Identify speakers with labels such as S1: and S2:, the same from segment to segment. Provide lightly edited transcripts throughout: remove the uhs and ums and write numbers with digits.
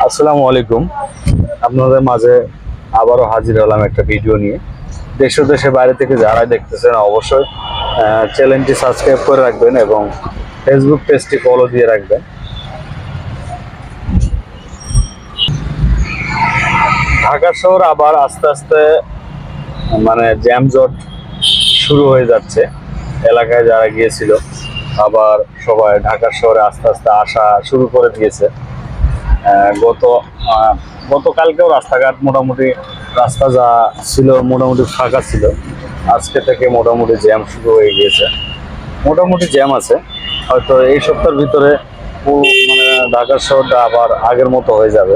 S1: আসসালামু আলাইকুম। আপনাদের মাঝে আবারও হাজির হলাম একটা ভিডিও নিয়ে। দেশ ও দেশের বাইরে থেকে যারা দেখতেছেন অবশ্যই চ্যানেলটি সাবস্ক্রাইব করে রাখবেন এবং ফেসবুক পেজটি ফলো দিয়ে রাখবেন। ঢাকা শহর আবার আস্তে আস্তে জ্যামজট শুরু হয়ে যাচ্ছে। এলাকায় যারা গিয়েছিল আবার সবাই ঢাকা শহরে আস্তে আস্তে আসা শুরু করে দিয়েছে। গতকালকেও রাস্তাঘাট মোটামুটি রাস্তা যা ছিল মোটামুটি ফাঁকা ছিল। আজকে থেকে মোটামুটি জ্যাম শুরু হয়ে গিয়েছে, মোটামুটি জ্যাম আছে। হয়তো এই সপ্তাহের ভিতরে ঢাকা শহরটা আবার আগের মতো হয়ে যাবে।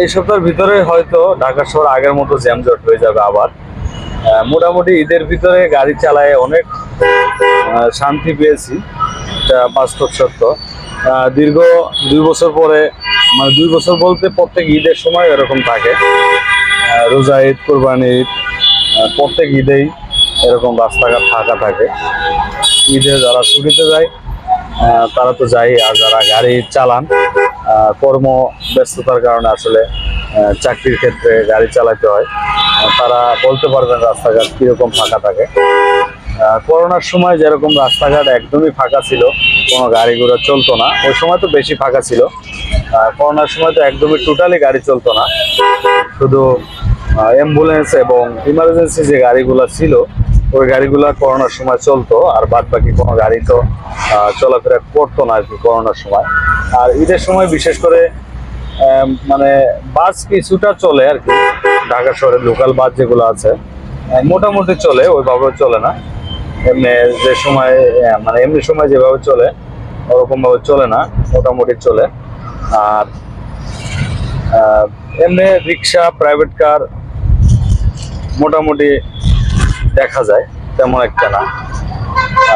S1: এই সপ্তাহের ভিতরে হয়তো ঢাকা শহর আগের মতো জ্যামজট হয়ে যাবে আবার। মোটামুটি ঈদের ভিতরে গাড়ি চালায় অনেক শান্তি পেয়েছি, বাস্তব সত্য। দীর্ঘ 2 বছর পরে, 2 বছর বলতে প্রত্যেক ঈদের সময় এরকম থাকে। রোজা ঈদ, কোরবানি ঈদ, প্রত্যেক ঈদেই এরকম রাস্তাঘাট ফাঁকা থাকে। ঈদে যারা ছুটিতে যায় তারা তো যায়, আর যারা গাড়ি চালান কর্ম ব্যস্ততার কারণে আসলে চাকরির ক্ষেত্রে গাড়ি চালাতে হয়, তারা বলতে পারবেন রাস্তাঘাট কিরকম ফাঁকা থাকে। করোনার সময় যেরকম রাস্তাঘাট একদমই ফাঁকা ছিল, কোনো গাড়ি ঘোড়া চলতো না, ওই সময় তো বেশি ফাঁকা ছিল। করোনার সময় তো একদমই টোটালি গাড়ি চলতো না, শুধু অ্যাম্বুলেন্স এবং ইমার্জেন্সি যে গাড়িগুলো ছিল ওই গাড়িগুলো করোনার সময় চলতো, আর বাদ বাকি কোনো গাড়ি তো চলাফেরা করতো না আর কি করোনার সময়। আর ঈদের সময় বিশেষ করে বাস কিছুটা চলে আর কি। ঢাকা শহরের লোকাল বাস যেগুলো আছে মোটামুটি চলে, ওইভাবে চলে না। এমনি যে সময় এমনি সময় যেভাবে চলে ওরকম ভাবে চলে না, মোটামুটি চলে। আর এমনি রিক্সা, প্রাইভেট কার মোটামুটি দেখা যায়, তেমন একটা না।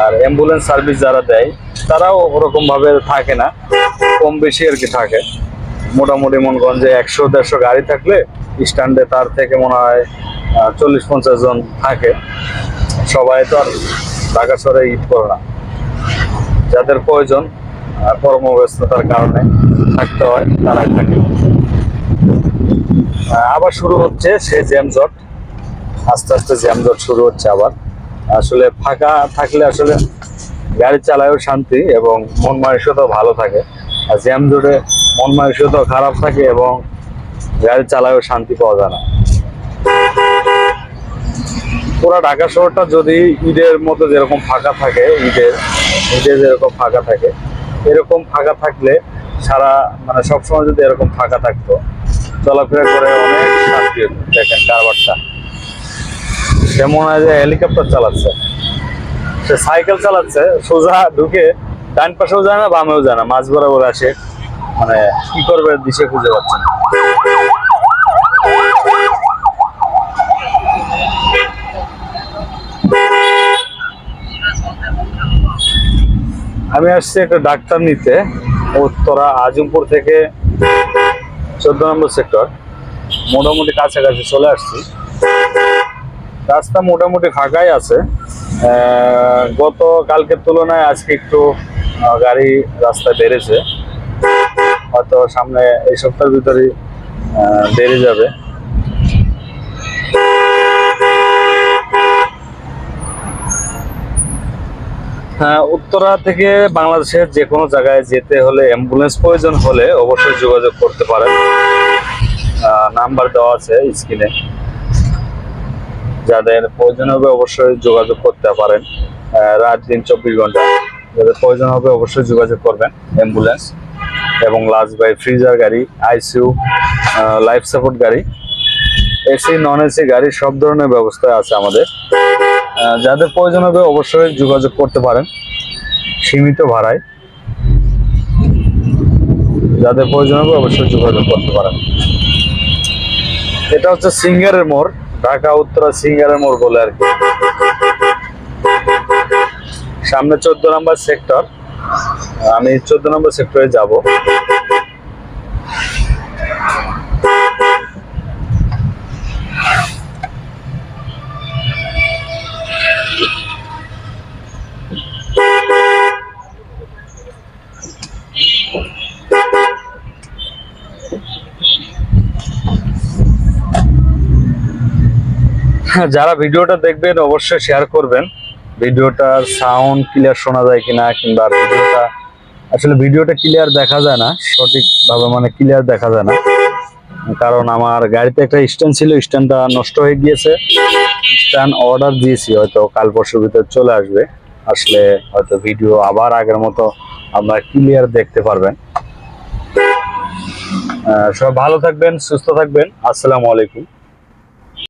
S1: আর অ্যাম্বুলেন্স সার্ভিস যারা দেয় তারাও ওরকম ভাবে থাকে না, কম বেশি আর কি থাকে। মোটামুটি মনে করেন যে 100-150 গাড়ি থাকলে স্ট্যান্ডে তার থেকে মনে হয় 40-50 জন থাকে। সবাই তো আর ঢাকা শহরে ঈদ করে না, যাদের প্রয়োজন কর্মব্যস্ততার কারণে থাকতে হয় তারাই থাকে। আবার শুরু হচ্ছে সে জ্যামজট, আস্তে আস্তে জ্যামজট শুরু হচ্ছে আবার। আসলে ফাঁকা থাকলে আসলে গাড়ি চালায়ও শান্তি এবং মন মানসিকতাও ভালো থাকে। আর জ্যামজটে মন মানসিকতাও খারাপ থাকে এবং গাড়ি চালায়ও শান্তি পাওয়া যায় না। পুরা ঢাকা শহরটা যদি ঈদের মতো যেরকম ফাঁকা থাকে, ঈদে যেরকম ফাঁকা থাকে, এরকম ফাঁকা থাকলে সারা সবসময় যদি এরকম ফাঁকা থাকতো, চলাফেরা করে অনেক শান্তি হতো। দেখেন কারবারটা, সে মনে হয় যে হেলিকপ্টার চালাচ্ছে, সে সাইকেল চালাচ্ছে, সোজা ঢুকে ডান পাশেও যায় না বামেও যায় না, মাঝ বরাবর আসে, কি করবে দিশে খুঁজে পাচ্ছে না। আমি আসছি একটা ডাক্তার নিতে, উত্তরা আজমপুর থেকে 14 নম্বর সেক্টর, মোটামুটি কাছাকাছি চলে আসছি। রাস্তা মোটামুটি ফাঁকাই আছে, গত কালকের তুলনায় আজকে একটু গাড়ি রাস্তায় বেড়েছে, হয়তো সামনে এই সপ্তাহের ভিতরেই বেড়ে যাবে। উত্তরা থেকে বাংলাদেশের যে কোনো জায়গায় যেতে হলে অ্যাম্বুলেন্স প্রয়োজন হলে অবশ্যই যোগাযোগ করতে পারেন, নাম্বার দেওয়া আছে স্ক্রিনে। যাদের প্রয়োজন হবে অবশ্যই যোগাযোগ করতে পারেন, রাত দিন 24 ঘন্টা। যাদের প্রয়োজন হবে অবশ্যই যোগাযোগ করবেন। অ্যাম্বুলেন্স এবং লার্জ বাই ফ্রিজার গাড়ি, আইসিইউ, লাইফ সাপোর্ট গাড়ি, এসি নন এসি গাড়ি সব ধরনের ব্যবস্থা আছে আমাদের। যাদের প্রয়োজন হবে অবশ্যই যোগাযোগ করতে পারেন সীমিত ভাড়ায়। যাদের প্রয়োজন হবে অবশ্যই যোগাযোগ করতে পারেন। এটা হচ্ছে সিঙ্গারের মোড়, ঢাকা উত্তরা সিঙ্গারের মোড় বলে আর কি। সামনে 14 নম্বর সেক্টর, আমি 14 নম্বর সেক্টরে যাব। যারা ভিডিওটা দেখবেন অবশ্যই শেয়ার করবেন। ভিডিওটার সাউন্ড ক্লিয়ার শোনা যায় কিনা, কিংবা ভিডিওটা ক্লিয়ার দেখা যায় না সঠিকভাবে, মানে ক্লিয়ার দেখা যায় না, কারণ আমার গাড়িতে একটা স্ট্যান্ড ছিল, স্ট্যান্ডটা নষ্ট হয়ে গিয়েছে। স্ট্যান্ড অর্ডার দিয়েছি, হয়তো কাল পরশুর ভিতরে চলে আসবে। আসলে হয়তো ভিডিও আবার আগের মতো আপনারা ক্লিয়ার দেখতে পারবেন। সবাই ভালো থাকবেন, সুস্থ থাকবেন। আসসালামু আলাইকুম।